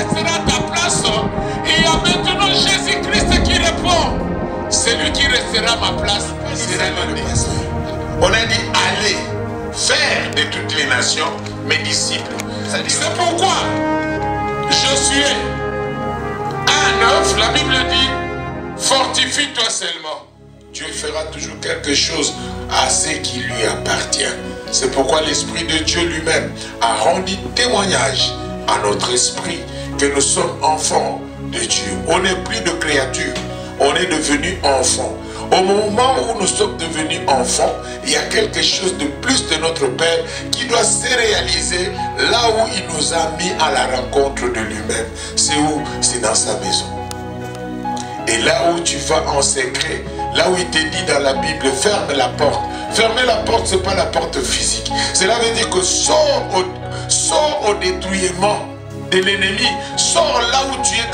restera à ta place. Il y a maintenant Jésus-Christ qui répond. Celui qui restera à ma place sera le pasteur. On a dit allez faire de toutes les nations mes disciples. C'est pourquoi Josué 1:9, la Bible dit fortifie-toi seulement. Dieu fera toujours quelque chose à ce qui lui appartient. C'est pourquoi l'Esprit de Dieu lui-même a rendu témoignage à notre esprit que nous sommes enfants de Dieu. On n'est plus de créatures, on est devenus enfants. Au moment où nous sommes devenus enfants, il y a quelque chose de plus de notre Père qui doit se réaliser là où il nous a mis à la rencontre de lui-même. C'est où? C'est dans sa maison. Et là où tu vas en secret, là où il te dit dans la Bible, ferme la porte. Fermer la porte, ce n'est pas la porte physique. Cela veut dire que sors au détruisement de l'ennemi. Sors là où tu es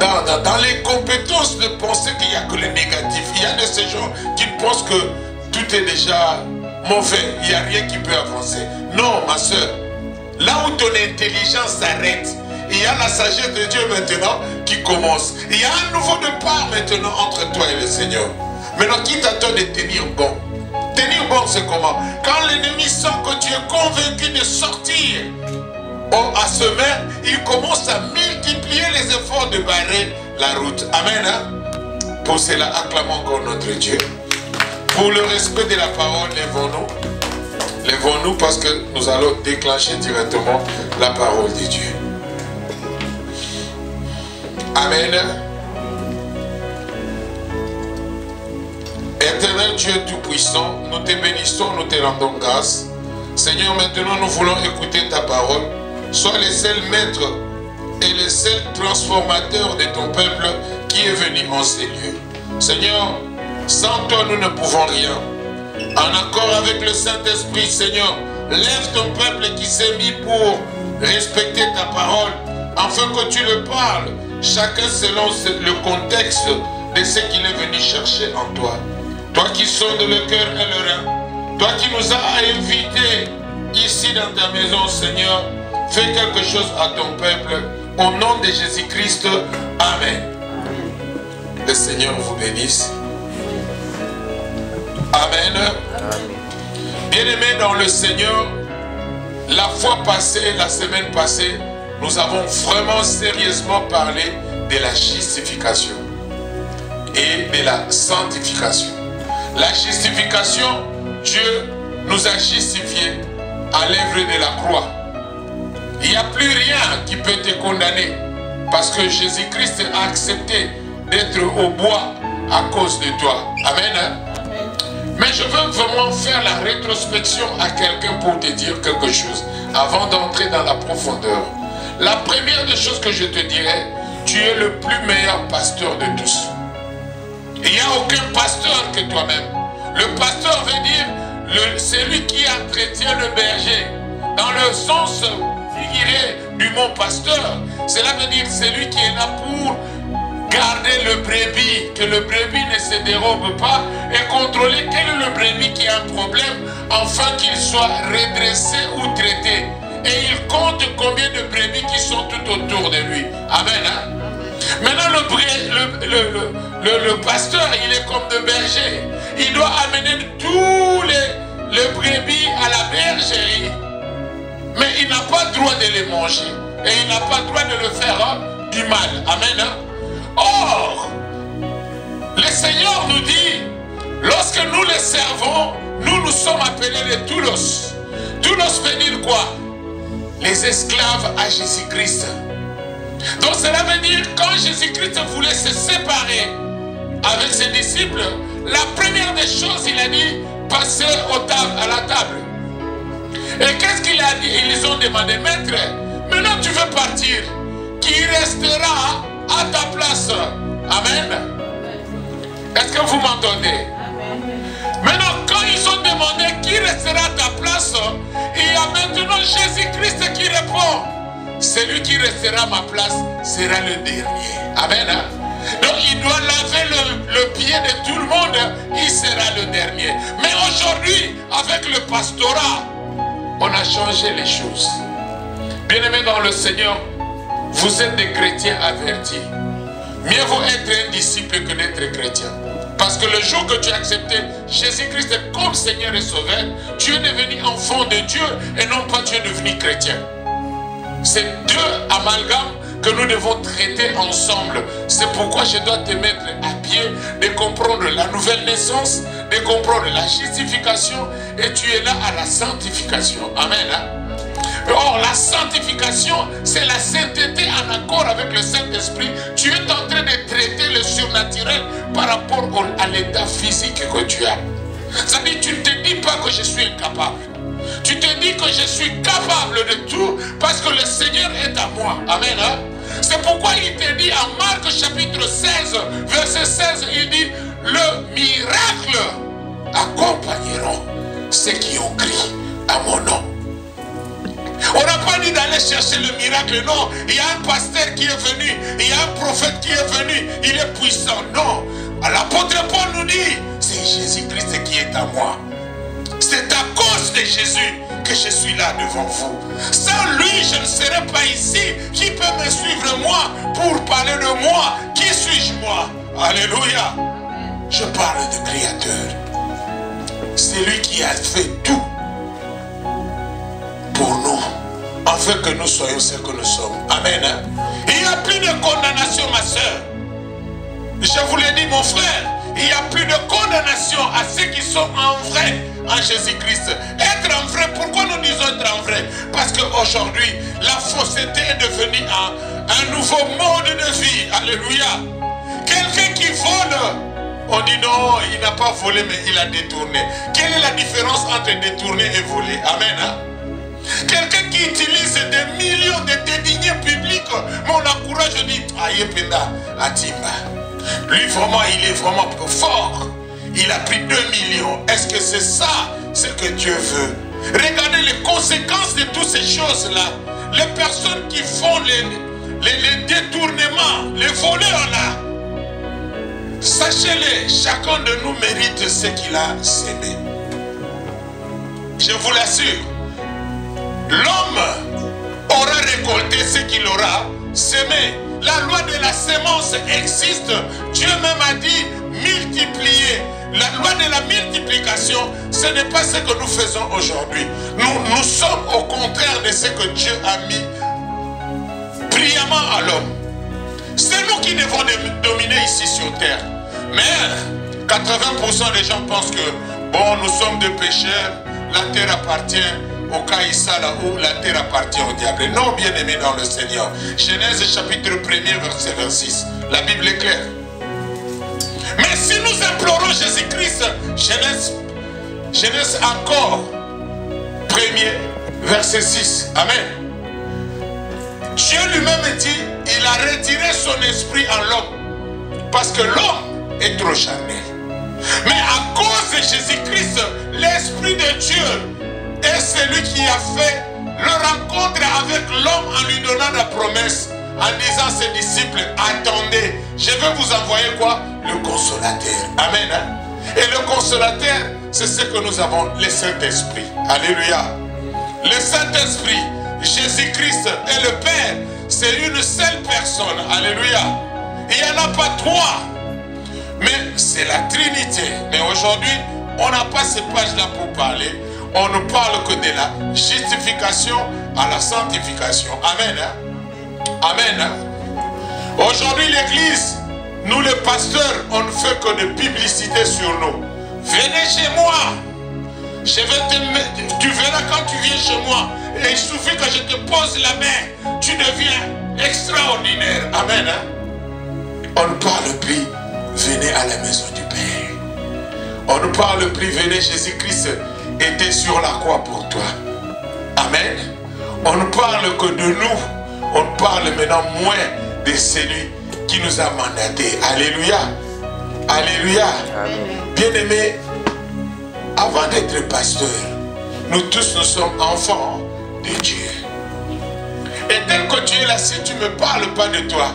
dans les compétences de penser qu'il n'y a que le négatif. Il y a de ces gens qui pensent que tout est déjà mauvais. Il n'y a rien qui peut avancer. Non, ma soeur. Là où ton intelligence s'arrête, il y a la sagesse de Dieu maintenant qui commence. Il y a un nouveau départ maintenant entre toi et le Seigneur. Maintenant, qui t'attend de tenir bon? Tenir bon, c'est comment? Quand l'ennemi sent que tu es convaincu de sortir à semer, il commence à multiplier les efforts de barrer la route. Amen. Hein? Pour cela, acclamons encore notre Dieu. Pour le respect de la parole, lèvons-nous. Lèvons-nous parce que nous allons déclencher directement la parole de Dieu. Amen. Éternel Dieu Tout-Puissant, nous te bénissons, nous te rendons grâce. Seigneur, maintenant nous voulons écouter ta parole. Sois le seul maître et le seul transformateur de ton peuple qui est venu en ces lieux. Seigneur, sans toi nous ne pouvons rien. En accord avec le Saint-Esprit, Seigneur, lève ton peuple qui s'est mis pour respecter ta parole, afin que tu le parles, chacun selon le contexte de ce qu'il est venu chercher en toi. Toi qui sondes le cœur et le rein, toi qui nous as invités ici dans ta maison, Seigneur, fais quelque chose à ton peuple, au nom de Jésus-Christ. Amen. Le Seigneur vous bénisse. Amen. Bien-aimés dans le Seigneur, la fois passée, la semaine passée, nous avons vraiment sérieusement parlé de la justification et de la sanctification. La justification, Dieu nous a justifiés à l'œuvre de la croix. Il n'y a plus rien qui peut te condamner parce que Jésus-Christ a accepté d'être au bois à cause de toi. Amen. Mais je veux vraiment faire la rétrospection à quelqu'un pour te dire quelque chose avant d'entrer dans la profondeur. La première des choses que je te dirais, tu es le plus meilleur pasteur de tous. Il n'y a aucun pasteur que toi-même. Le pasteur veut dire celui qui entretient le berger. Dans le sens figuré du mot pasteur, cela veut dire celui qui est là pour garder le brebis, que le brebis ne se dérobe pas et contrôler quel est le brebis qui a un problème afin qu'il soit redressé ou traité. Et il compte combien de brebis qui sont tout autour de lui. Amen. Hein? Maintenant, le pasteur, il est comme le berger. Il doit amener tous les brebis à la bergerie. Mais il n'a pas le droit de les manger. Et il n'a pas le droit de le faire du mal. Amen. Hein? Or, le Seigneur nous dit, lorsque nous les servons, nous sommes appelés les doulos. Doulos veut dire quoi? Les esclaves à Jésus-Christ. Donc cela veut dire quand Jésus-Christ voulait se séparer avec ses disciples, la première des choses, il a dit, passez à la table. Et qu'est-ce qu'il a dit? Ils ont demandé, maître, maintenant tu veux partir, qui restera à ta place? Amen. Est-ce que vous m'entendez? Maintenant, quand ils ont demandé qui restera à ta place, il y a maintenant Jésus-Christ qui répond. Celui qui restera à ma place sera le dernier. Amen. Hein? Donc il doit laver le pied de tout le monde, il sera le dernier. Mais aujourd'hui, avec le pastorat, on a changé les choses. Bien-aimés dans le Seigneur, vous êtes des chrétiens avertis. Mieux vaut être un disciple que d'être chrétien. Parce que le jour que tu as accepté Jésus-Christ comme Seigneur et Sauveur, tu es devenu enfant de Dieu et non pas tu es devenu chrétien. C'est deux amalgames que nous devons traiter ensemble. C'est pourquoi je dois te mettre à pied de comprendre la nouvelle naissance, de comprendre la justification et tu es là à la sanctification. Amen. Or, la sanctification, c'est la sainteté en accord avec le Saint-Esprit. Tu es en train de traiter le surnaturel par rapport à l'état physique que tu as. Ça veut dire, tu ne te dis pas que je suis incapable. Tu te dis que je suis capable de tout parce que le Seigneur est à moi. Amen. C'est pourquoi il te dit en Marc chapitre 16, verset 16, il dit, le miracle accompagneront ceux qui ont crié à mon nom. On n'a pas dit d'aller chercher le miracle, non. Il y a un pasteur qui est venu, il y a un prophète qui est venu, il est puissant. Non. L'apôtre Paul nous dit, c'est Jésus-Christ qui est à moi. C'est à cause de Jésus que je suis là devant vous. Sans lui, je ne serais pas ici. Qui peut me suivre moi pour parler de moi? Qui suis-je moi? Alléluia. Je parle de Créateur. C'est lui qui a fait tout pour nous, afin que nous soyons ce que nous sommes. Amen. Il n'y a plus de condamnation, ma soeur. Je vous l'ai dit, mon frère, il n'y a plus de condamnation à ceux qui sont en vrai en Jésus-Christ. Être en vrai, pourquoi nous disons être en vrai? Parce qu'aujourd'hui, la fausseté est devenue un nouveau mode de vie. Alléluia. Quelqu'un qui vole, on dit non, il n'a pas volé, mais il a détourné. Quelle est la différence entre détourner et voler? Amen. Quelqu'un qui utilise des millions de deniers publics, mais on encourage, je dis, aïe penda, atimba. Lui vraiment, il est vraiment fort. Il a pris 2 millions. Est-ce que c'est ça, ce que Dieu veut? Regardez les conséquences de toutes ces choses-là. Les personnes qui font les détournements, les voleurs là. Sachez-le, chacun de nous mérite ce qu'il a semé. Je vous l'assure. L'homme aura récolté ce qu'il aura semé. La loi de la sémence existe. Dieu même a dit multiplier. La loi de la multiplication, ce n'est pas ce que nous faisons aujourd'hui. Nous sommes au contraire de ce que Dieu a mis brillamment à l'homme. C'est nous qui devons dominer ici sur terre. Mais 80% des gens pensent que, bon, nous sommes des pécheurs, la terre appartient au Kaïsa, là où la terre appartient au diable. Non, bien aimé dans le Seigneur. Genèse chapitre 1er, verset 26. La Bible est claire. Mais si nous implorons Jésus-Christ, Genèse encore, 1er, verset 6. Amen. Dieu lui-même dit, il a retiré son esprit en l'homme. Parce que l'homme est trop charnel. Mais à cause de Jésus-Christ, l'esprit de Dieu est celui qui a fait le rencontre avec l'homme en lui donnant la promesse, en disant à ses disciples, attendez, je vais vous envoyer quoi? Le consolateur. Amen. Et le consolateur, c'est ce que nous avons, le Saint-Esprit. Alléluia. Le Saint-Esprit, Jésus-Christ et le Père, c'est une seule personne. Alléluia. Il n'y en a pas 3. Mais c'est la Trinité. Mais aujourd'hui, on n'a pas ces pages-là pour parler. On ne parle que de la justification à la sanctification. Amen. Amen. Aujourd'hui, l'Église, nous les pasteurs, on ne fait que de publicité sur nous. Venez chez moi. Je vais tu verras quand tu viens chez moi. Et il suffit que je te pose la main. Tu deviens extraordinaire. Amen. On ne parle plus, venez à la maison du Père. On ne parle plus, venez, Jésus-Christ était sur la croix pour toi. Amen. On ne parle que de nous. On parle maintenant moins de celui qui nous a mandaté. Alléluia. Alléluia. Bien-aimés, avant d'être pasteur, nous tous nous sommes enfants de Dieu. Et tel que tu es là, si tu ne me parles pas de toi,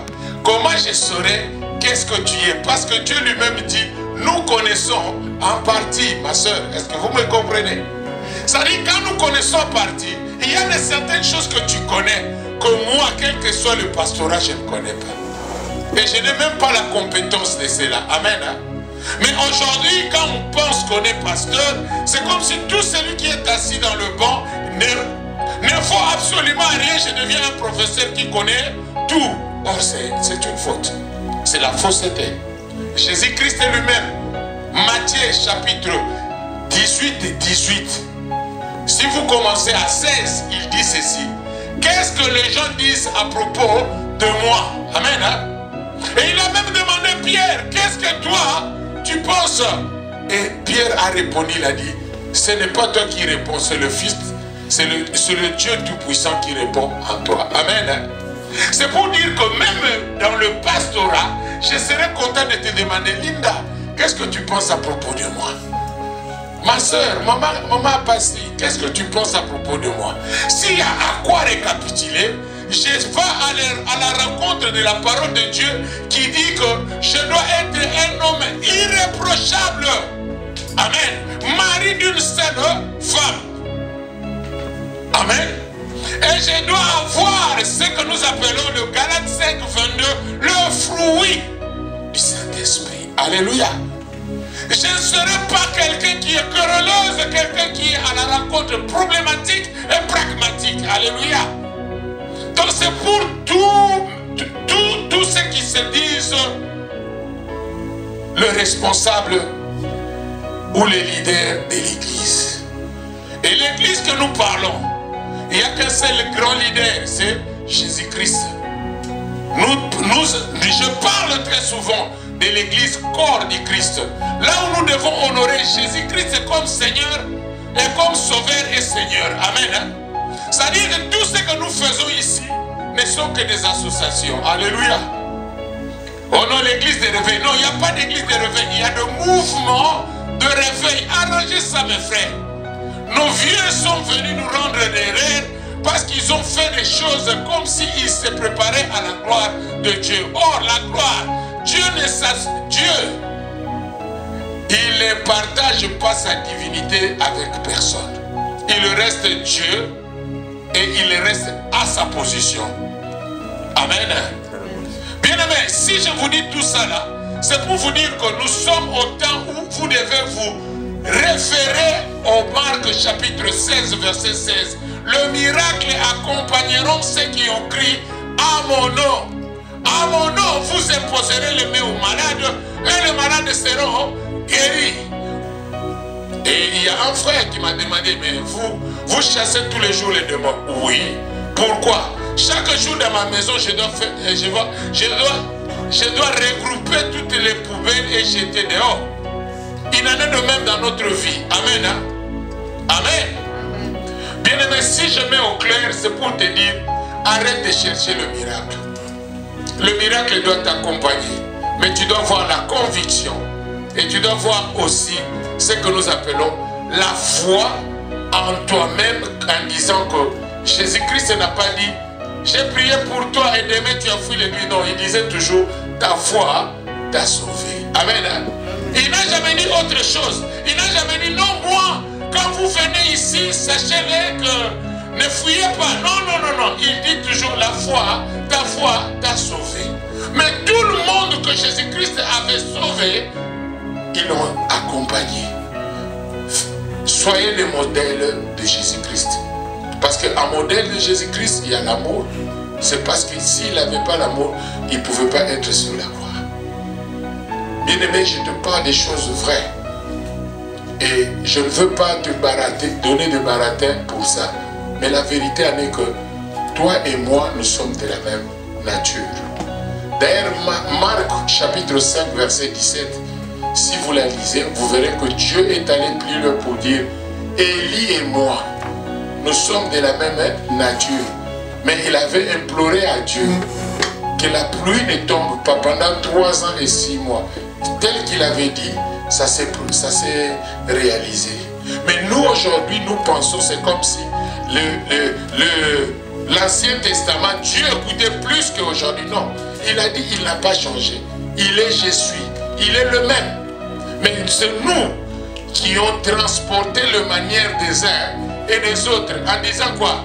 comment je saurais qu'est-ce que tu es? Parce que Dieu lui-même dit, nous connaissons en partie, ma soeur. Est-ce que vous me comprenez? Ça dit, quand nous connaissons en partie, il y a de certaines choses que tu connais, que moi, quel que soit le pastorat, je ne connais pas. Et je n'ai même pas la compétence de cela. Amen. Hein? Mais aujourd'hui, quand on pense qu'on est pasteur, c'est comme si tout celui qui est assis dans le banc ne faut absolument rien. Je deviens un professeur qui connaît tout. Or, c'est une faute. C'est la fausseté. Jésus-Christ est lui-même. Matthieu chapitre 18 et 18. Si vous commencez à 16, il dit ceci. Qu'est-ce que les gens disent à propos de moi? Amen. Hein? Et il a même demandé Pierre, qu'est-ce que toi tu penses? Et Pierre a répondu, il a dit, ce n'est pas toi qui réponds, c'est le Fils, c'est le Dieu Tout-Puissant qui répond en toi. Amen. Hein? C'est pour dire que même dans le pastorat, je serais content de te demander, Linda, qu'est-ce que tu penses à propos de moi? Ma soeur, maman Passi, qu'est-ce que tu penses à propos de moi? S'il y a à quoi récapituler, je vais à la rencontre de la parole de Dieu qui dit que je dois être un homme irréprochable. Amen. Mari d'une seule femme. Amen. Et je dois avoir ce que nous appelons le Galates 5, 22, le fruit du Saint-Esprit. Alléluia. Je ne serai pas quelqu'un qui est querelleuse, quelqu'un qui est à la rencontre problématique et pragmatique. Alléluia. Donc c'est pour tous ceux qui se disent le responsable ou les leaders de l'Église. Et l'Église que nous parlons, il n'y a qu'un seul grand leader, c'est Jésus-Christ. Je parle très souvent de l'Église corps du Christ. Là où nous devons honorer Jésus-Christ comme Seigneur et comme Sauveur et Seigneur. Amen. C'est-à-dire que tout ce que nous faisons ici ne sont que des associations. Alléluia. Oh non, l'église de réveil. Non, il n'y a pas d'église de réveil. Il y a de mouvements de réveil. Arrangez ça, mes frères. Nos vieux sont venus nous rendre des rêves parce qu'ils ont fait des choses comme s'ils se préparaient à la gloire de Dieu. Or, la gloire, Dieu, il ne partage pas sa divinité avec personne. Il reste Dieu et il reste à sa position. Amen. Bien-aimés, si je vous dis tout ça là, c'est pour vous dire que nous sommes au temps où vous devez vous référer au Marc chapitre 16, verset 16. Le miracle accompagneront ceux qui ont crié à mon nom. À mon nom, vous imposerez les mains aux malades et les malades seront guéris. Et il y a un frère qui m'a demandé, mais vous chassez tous les jours les démons? Oui. Pourquoi? Chaque jour dans ma maison, je dois regrouper toutes les poubelles et jeter dehors. Il en est de même dans notre vie. Amen. Hein? Amen. Bien aimé, si je mets au clair, c'est pour te dire, arrête de chercher le miracle. Le miracle doit t'accompagner. Mais tu dois voir la conviction. Et tu dois voir aussi ce que nous appelons la foi en toi-même, en disant que Jésus-Christ n'a pas dit j'ai prié pour toi et demain tu as fui les nuits. Non, il disait toujours ta foi t'a sauvé. Amen. Hein? Il n'a jamais dit autre chose. Il n'a jamais dit non, moi, quand vous venez ici, sachez-le que ne fuyez pas. Non, non, non, non. Il dit toujours la foi t'a sauvé. Mais tout le monde que Jésus-Christ avait sauvé, ils l'ont accompagné. Soyez le modèle de Jésus-Christ. Parce qu'un modèle de Jésus-Christ, il y a l'amour. C'est parce que s'il n'avait pas l'amour, il ne pouvait pas être sur la croix. Bien-aimé, je te parle des choses vraies. Et je ne veux pas te donner de baratin pour ça. Mais la vérité en est que toi et moi, nous sommes de la même nature. D'ailleurs, Marc chapitre 5, verset 17, si vous la lisez, vous verrez que Dieu est allé plus loin pour dire Élie et moi, nous sommes de la même nature. Mais il avait imploré à Dieu que la pluie ne tombe pas pendant 3 ans et 6 mois. Tel qu'il avait dit, ça s'est réalisé. Mais nous aujourd'hui, nous pensons, c'est comme si l'Ancien Testament, Dieu écoutait plus qu'aujourd'hui. Non, il a dit, il n'a pas changé. Il est, je suis. Il est le même. Mais c'est nous qui ont transporté la manière des uns et des autres en disant quoi?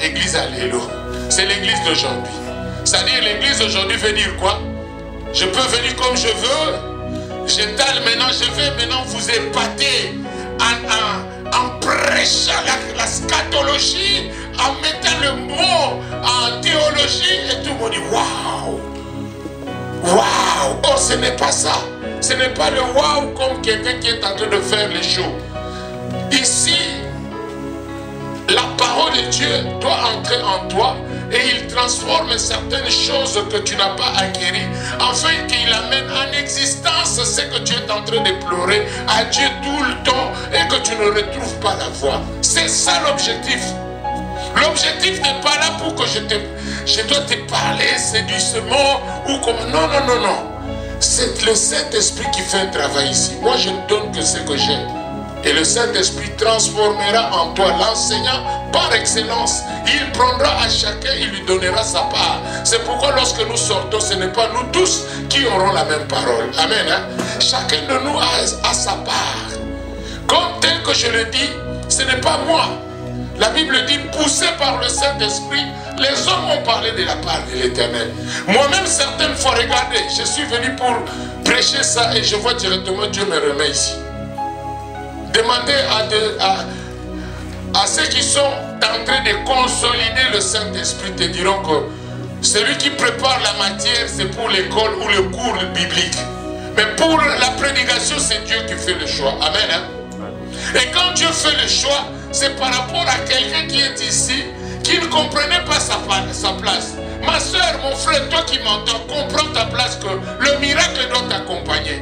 Église, alléluia. C'est l'église d'aujourd'hui. C'est-à-dire l'église d'aujourd'hui veut dire quoi? Je peux venir comme je veux. J'étale maintenant, je vais maintenant vous épater en prêchant la scatologie, en mettant le mot en théologie et tout le monde dit waouh. Waouh. Oh, ce n'est pas ça. Ce n'est pas le waouh comme quelqu'un qui est en train de faire les shows. Ici, la parole de Dieu doit entrer en toi et il transforme certaines choses que tu n'as pas acquéries afin qu'il amène en existence ce que tu es en train de pleurer à Dieu tout le temps et que tu ne retrouves pas la voie. C'est ça l'objectif. L'objectif n'est pas là pour que je dois te parler séduisement ou comme... Non, non, non, non. C'est le Saint-Esprit qui fait un travail ici. Moi, je ne donne que ce que j'ai. Et le Saint-Esprit transformera en toi l'enseignant par excellence. Il prendra à chacun, il lui donnera sa part. C'est pourquoi lorsque nous sortons, ce n'est pas nous tous qui aurons la même parole. Amen. Hein? Chacun de nous a sa part. Comme tel que je le dis, ce n'est pas moi. La Bible dit, poussé par le Saint-Esprit, les hommes ont parlé de la part de l'Éternel. Moi-même, certaines fois, regardez, je suis venu pour prêcher ça et je vois directement Dieu me remet ici. Demandez à ceux qui sont en train de consolider le Saint-Esprit, te diront que celui qui prépare la matière, c'est pour l'école ou le cours biblique. Mais pour la prédication, c'est Dieu qui fait le choix. Amen. Hein? Et quand Dieu fait le choix, c'est par rapport à quelqu'un qui est ici, qui ne comprenait pas sa place. Ma soeur, mon frère, toi qui m'entends, comprends ta place, que le miracle doit t'accompagner.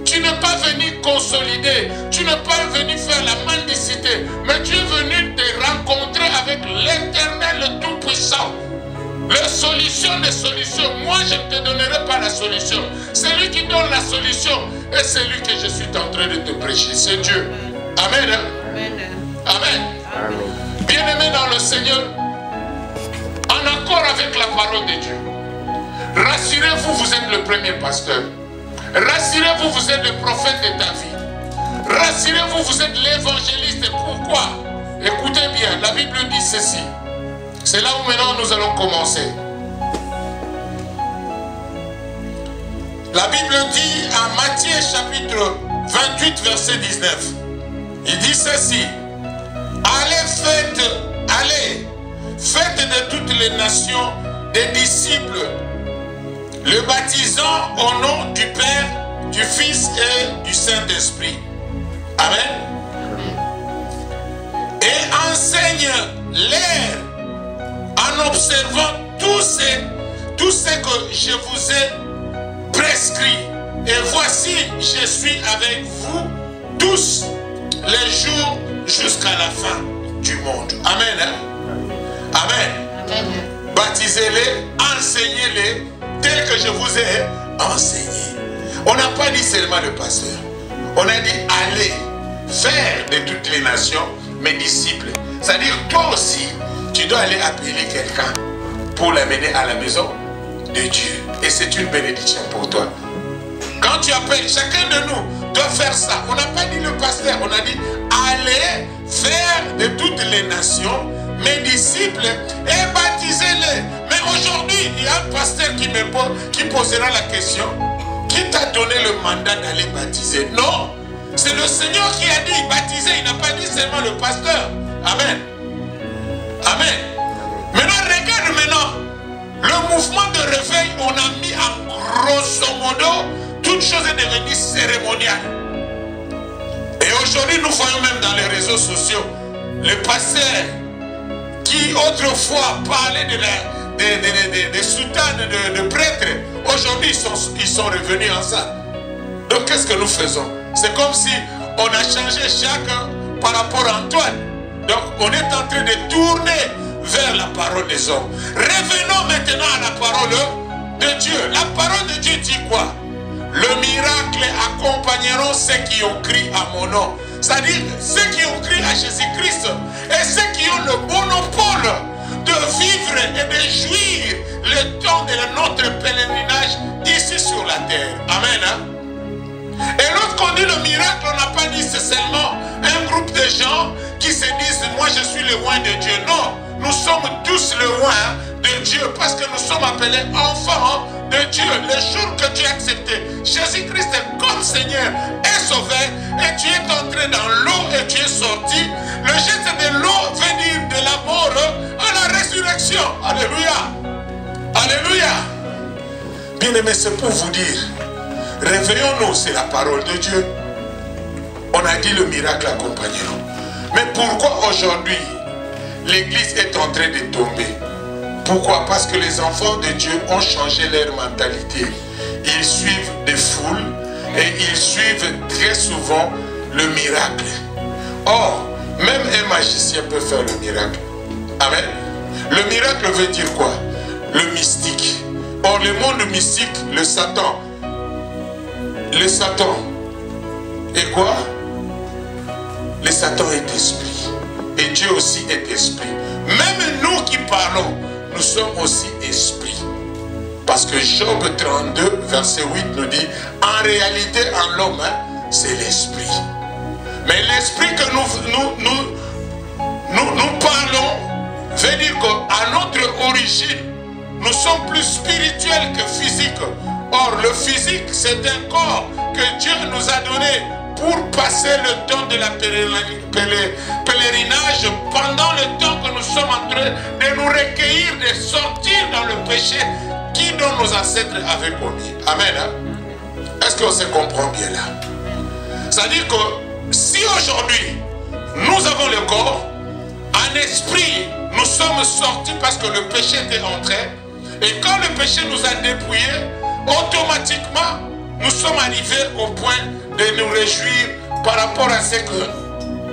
Tu n'es pas venu consolider, tu n'es pas venu faire la mendicité, mais tu es venu te rencontrer avec l'Éternel, le Tout-Puissant. La solution des solutions, moi je ne te donnerai pas la solution. C'est lui qui donne la solution et c'est lui que je suis en train de te prêcher. C'est Dieu. Amen. Hein? Amen. Amen. Amen. Bien-aimés dans le Seigneur, en accord avec la parole de Dieu, rassurez-vous, vous êtes le premier pasteur. Rassurez-vous, vous êtes le prophète de ta vie. Rassurez-vous, vous êtes l'évangéliste. Et pourquoi? Écoutez bien, la Bible dit ceci. C'est là où maintenant nous allons commencer. La Bible dit en Matthieu chapitre 28 verset 19. Il dit ceci. Faites de toutes les nations des disciples, le baptisant au nom du Père, du Fils et du Saint-Esprit. Amen. Et enseigne-les en observant tout ce que je vous ai prescrit. Et voici, je suis avec vous tous les jours jusqu'à la fin du monde. Amen. Hein? Amen. Amen. Baptisez-les, enseignez-les tel que je vous ai enseigné. On n'a pas dit seulement le pasteur. On a dit allez faire de toutes les nations mes disciples. C'est-à-dire toi aussi, tu dois aller appeler quelqu'un pour l'amener à la maison de Dieu. Et c'est une bénédiction pour toi. Quand tu appelles, chacun de nous doit faire ça. On n'a pas dit le pasteur, on a dit allez faire de toutes les nations mes disciples et baptisez-les. Mais aujourd'hui, il y a un pasteur qui posera la question, qui t'a donné le mandat d'aller baptiser? Non, c'est le Seigneur qui a dit baptiser, il n'a pas dit seulement le pasteur. Amen. Amen. Maintenant, regarde maintenant, le mouvement de réveil, on a mis en grosso modo, toute chose est devenue cérémoniale. Et aujourd'hui, nous voyons même dans les réseaux sociaux, les pasteurs qui autrefois parlaient des soutanes de prêtres, aujourd'hui ils sont revenus en ça. Donc qu'est-ce que nous faisons? C'est comme si on a changé chacun par rapport à Antoine. Donc on est en train de tourner vers la parole des hommes. Revenons maintenant à la parole de Dieu. La parole de Dieu dit quoi? Le miracle accompagneront ceux qui ont crié à mon nom. C'est-à-dire ceux qui ont crié à Jésus-Christ et ceux qui ont le monopole de vivre et de jouir le temps de notre pèlerinage ici sur la terre. Amen. Hein? Et lorsqu'on dit le miracle, on n'a pas dit c'est seulement un groupe de gens qui se disent moi je suis le roi de Dieu. Non, nous sommes tous loin de Dieu parce que nous sommes appelés enfants de Dieu. Le jour que tu as accepté Jésus-Christ comme Seigneur et Sauveur, et tu es entré dans l'eau et tu es sorti, le geste de l'eau veut dire de la mort à la résurrection. Alléluia. Alléluia. Bien-aimés, c'est pour vous dire, réveillons-nous, c'est la parole de Dieu. On a dit le miracle accompagne-nous. Mais pourquoi aujourd'hui l'église est en train de tomber? Pourquoi? Parce que les enfants de Dieu ont changé leur mentalité. Ils suivent des foules et ils suivent très souvent le miracle. Or, même un magicien peut faire le miracle. Amen. Le miracle veut dire quoi? Le mystique. Or, le monde mystique, le Satan est quoi? Le Satan est esprit. Et Dieu aussi est esprit. Même nous qui parlons, nous sommes aussi esprits. Parce que Job 32, verset 8 nous dit, en réalité, en l'homme, c'est l'esprit. Mais l'esprit que nous parlons, veut dire qu'à notre origine, nous sommes plus spirituels que physiques. Or, le physique, c'est un corps que Dieu nous a donné pour passer le temps de la pèlerinage pendant le temps que nous sommes en train de nous recueillir, de sortir dans le péché qui dont nos ancêtres avaient commis. Amen. Hein? Est-ce qu'on se comprend bien là? C'est-à-dire que si aujourd'hui nous avons le corps, en esprit nous sommes sortis parce que le péché était entré, et quand le péché nous a dépouillés, automatiquement nous sommes arrivés au point de nous réjouir par rapport à ce que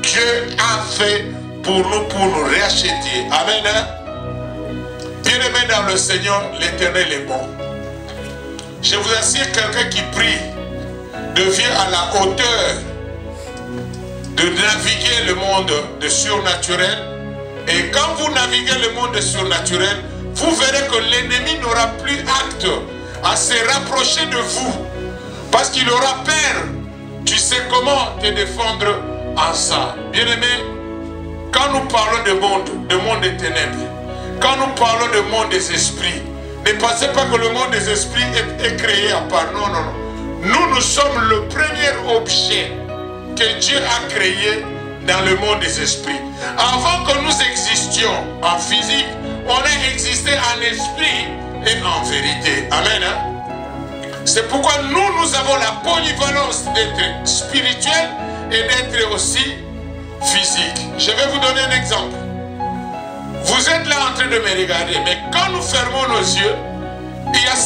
Dieu a fait pour nous racheter. Amen. Hein? Bien-aimé dans le Seigneur, l'Éternel est bon. Je vous assure, quelqu'un qui prie devient à la hauteur de naviguer le monde de surnaturel. Et quand vous naviguez le monde surnaturel, vous verrez que l'ennemi n'aura plus acte à se rapprocher de vous. Parce qu'il aura peur. Tu sais comment te défendre en ça. Bien-aimé, quand nous parlons de monde des ténèbres, quand nous parlons de monde des esprits, ne pensez pas que le monde des esprits est créé à part. Non, non, non. Nous sommes le premier objet que Dieu a créé dans le monde des esprits. Avant que nous existions en physique, on a existé en esprit et en vérité. Amen. Hein? C'est pourquoi nous avons la polyvalence d'être spirituel et d'être aussi physique. Je vais vous donner un exemple. Vous êtes là en train de me regarder, mais quand nous fermons nos yeux, il y a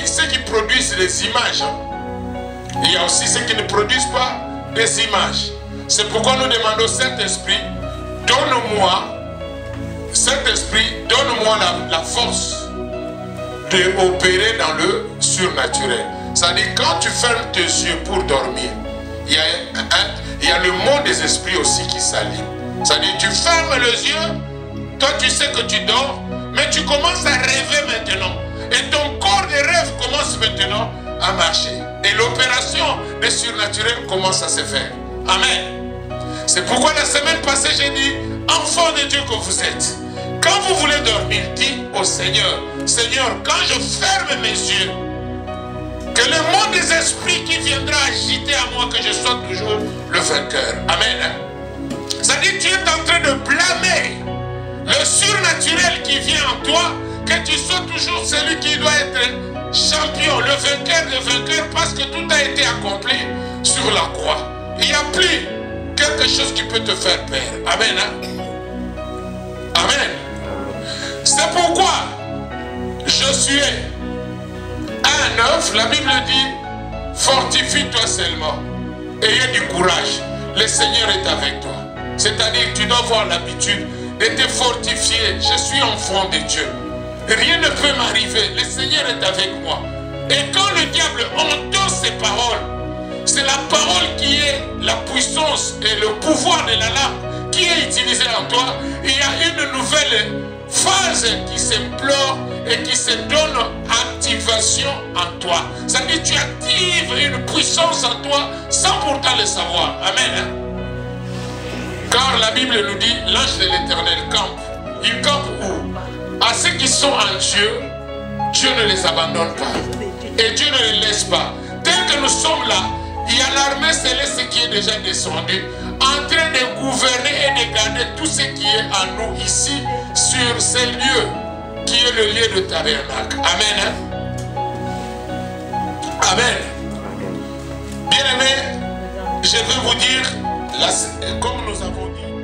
ceux qui produisent des images. Il y a aussi ceux qui ne produisent pas des images. C'est pourquoi nous demandons Saint-Esprit, donne-moi, Saint-Esprit, donne-moi la force d'opérer dans le surnaturel. C'est-à-dire, quand tu fermes tes yeux pour dormir, il y a le monde des esprits aussi qui s'allume. C'est-à-dire, tu fermes les yeux, toi tu sais que tu dors, mais tu commences à rêver maintenant. Et ton corps de rêve commence maintenant à marcher. Et l'opération des surnaturels commence à se faire. Amen. C'est pourquoi la semaine passée, j'ai dit, enfant de Dieu que vous êtes, quand vous voulez dormir, dites au Seigneur, Seigneur, quand je ferme mes yeux, que le monde des esprits qui viendra agiter à moi, que je sois toujours le vainqueur. Amen. C'est-à-dire que tu es en train de blâmer le surnaturel qui vient en toi, que tu sois toujours celui qui doit être champion, le vainqueur, parce que tout a été accompli sur la croix. Il n'y a plus quelque chose qui peut te faire peur. Amen. Hein? Amen. C'est pourquoi je suis un œuf. La Bible dit, fortifie-toi seulement. Ayez du courage. Le Seigneur est avec toi. C'est-à-dire que tu dois avoir l'habitude de te fortifier. Je suis enfant de Dieu. Rien ne peut m'arriver. Le Seigneur est avec moi. Et quand le diable entend ces paroles, c'est la parole qui est la puissance et le pouvoir de la lampe qui est utilisée en toi. Il y a une nouvelle phase qui s'implore et qui se donne activation en toi. Ça dit, tu actives une puissance en toi sans pourtant le savoir. Amen. Car la Bible nous dit, l'ange de l'Éternel campe Ils campent où? À ceux qui sont en Dieu, Dieu ne les abandonne pas. Et Dieu ne les laisse pas. Tel que nous sommes là, il y a l'armée céleste qui est déjà descendue, en train de gouverner et de garder tout ce qui est en nous ici, sur ces lieux, qui est le lieu de tabernacle. Amen. Hein? Amen. Bien aimé, je veux vous dire, comme nous avons dit,